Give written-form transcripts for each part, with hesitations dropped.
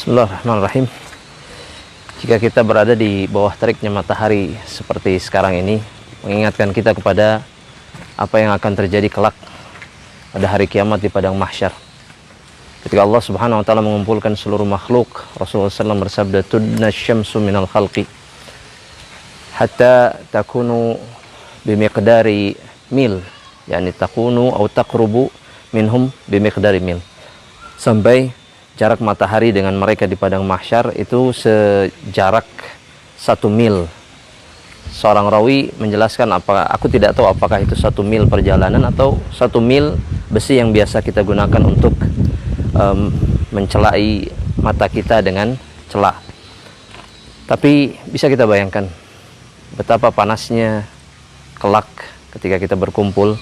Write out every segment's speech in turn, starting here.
Bismillahirrahmanirrahim. Jika kita berada di bawah teriknya matahari seperti sekarang ini, mengingatkan kita kepada apa yang akan terjadi kelak pada hari kiamat di padang mahsyar. Ketika Allah Subhanahu wa taala mengumpulkan seluruh makhluk, Rasulullah SAW bersabda, "Tudna syamsu minal khalqi hatta takunu bimiqdari mil." Yani takunu atau taqrubu minhum bimiqdari mil. Sampai jarak matahari dengan mereka di padang mahsyar itu sejarak 1 mil. Seorang rawi menjelaskan, aku tidak tahu apakah itu 1 mil perjalanan atau 1 mil besi yang biasa kita gunakan untuk mencelai mata kita dengan celah. Tapi bisa kita bayangkan betapa panasnya kelak ketika kita berkumpul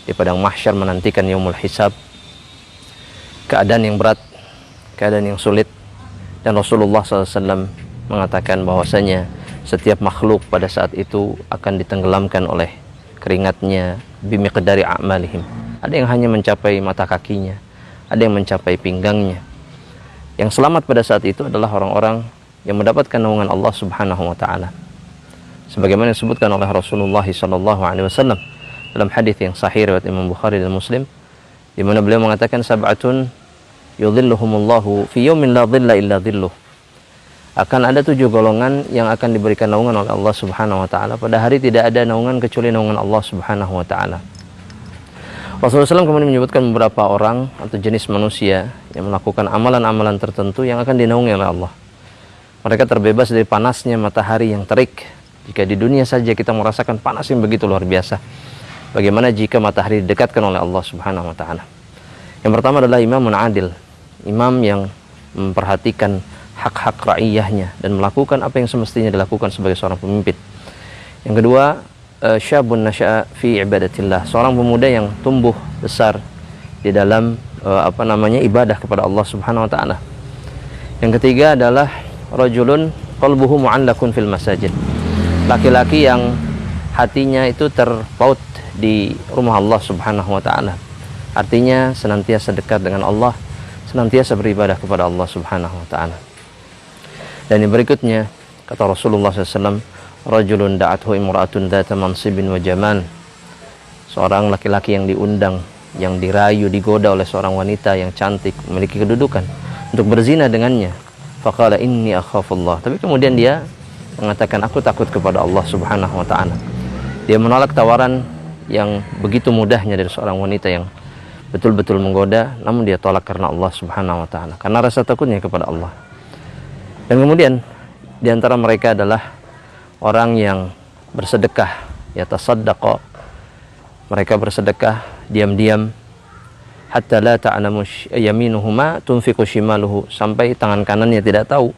di padang mahsyar menantikan yaumul hisab. Keadaan yang berat, keadaan yang sulit, dan Rasulullah SAW mengatakan bahwasanya setiap makhluk pada saat itu akan ditenggelamkan oleh keringatnya bimiqdari a'malihim. Ada yang hanya mencapai mata kakinya, ada yang mencapai pinggangnya. Yang selamat pada saat itu adalah orang-orang yang mendapatkan naungan Allah Subhanahu wa taala. Sebagaimana disebutkan oleh Rasulullah SAW dalam hadis yang sahih riwayat Imam Bukhari dan Muslim, di mana beliau mengatakan, sab'atun yudhilluhumullahu fi yaumin la dhilla illa dhilluh. Akan ada 7 golongan yang akan diberikan naungan oleh Allah Subhanahu wa taala. Pada hari tidak ada naungan kecuali naungan Allah Subhanahu wa taala. Rasulullah SAW kemudian menyebutkan beberapa orang atau jenis manusia yang melakukan amalan-amalan tertentu yang akan dinaungi oleh Allah. Mereka terbebas dari panasnya matahari yang terik. Jika di dunia saja kita merasakan panas yang begitu luar biasa, bagaimana jika matahari didekatkan oleh Allah Subhanahu wa taala? Yang pertama adalah imamun adil, imam yang memperhatikan hak-hak raiyahnya dan melakukan apa yang semestinya dilakukan sebagai seorang pemimpin. Yang kedua, syabun nasya'a fi ibadatillah, seorang pemuda yang tumbuh besar di dalam ibadah kepada Allah Subhanahu wa taala. Yang ketiga adalah rajulun qalbuhu mu'allakun fil masajid, laki-laki yang hatinya itu terpaut di rumah Allah Subhanahu wa taala. Artinya senantiasa dekat dengan Allah, senantiasa beribadah kepada Allah Subhanahu wa taala. Dan yang berikutnya, kata Rasulullah SAW, rajulun da'athu imra'atun dzata mansibin wa jamal, seorang laki-laki yang diundang, yang dirayu, digoda oleh seorang wanita yang cantik, memiliki kedudukan, untuk berzina dengannya. Faqala inni akhafullah, tapi kemudian dia mengatakan, aku takut kepada Allah Subhanahu wa taala. Dia menolak tawaran yang begitu mudahnya dari seorang wanita yang betul-betul menggoda, namun dia tolak karena Allah Subhanahu wa taala, karena rasa takutnya kepada Allah. Dan kemudian di antara mereka adalah orang yang bersedekah, yatasaddaqa, mereka bersedekah diam-diam, hatta la ta'lamu yaminuhu ma tunfiqu shimaluhu, sampai tangan kanannya tidak tahu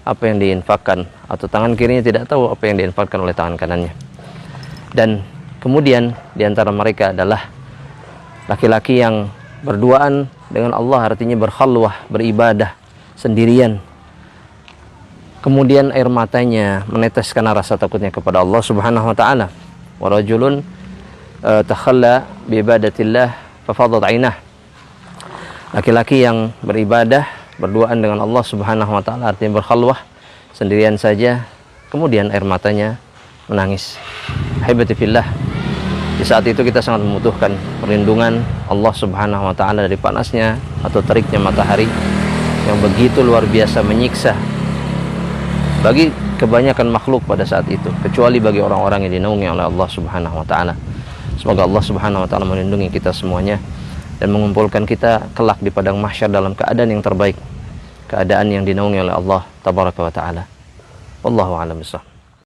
apa yang diinfakkan, atau tangan kirinya tidak tahu apa yang diinfakkan oleh tangan kanannya. Dan kemudian di antara mereka adalah laki-laki yang berduaan dengan Allah, artinya berkhalwah, beribadah sendirian. Kemudian air matanya menetes karena rasa takutnya kepada Allah Subhanahu wa taala. Wa rajulun takhalla bi ibadatillah fa fadat 'ainah. Laki-laki yang beribadah, berduaan dengan Allah Subhanahu wa taala, artinya berkhalwah sendirian saja, kemudian air matanya menangis. Haibati fillah, di saat itu kita sangat membutuhkan perlindungan Allah Subhanahu wa taala dari panasnya atau teriknya matahari yang begitu luar biasa menyiksa bagi kebanyakan makhluk pada saat itu, kecuali bagi orang-orang yang dinaungi oleh Allah Subhanahu wa taala. Semoga Allah Subhanahu wa taala melindungi kita semuanya dan mengumpulkan kita kelak di padang mahsyar dalam keadaan yang terbaik, keadaan yang dinaungi oleh Allah Tabaraka wa taala. Wallahu a'lam bishawab.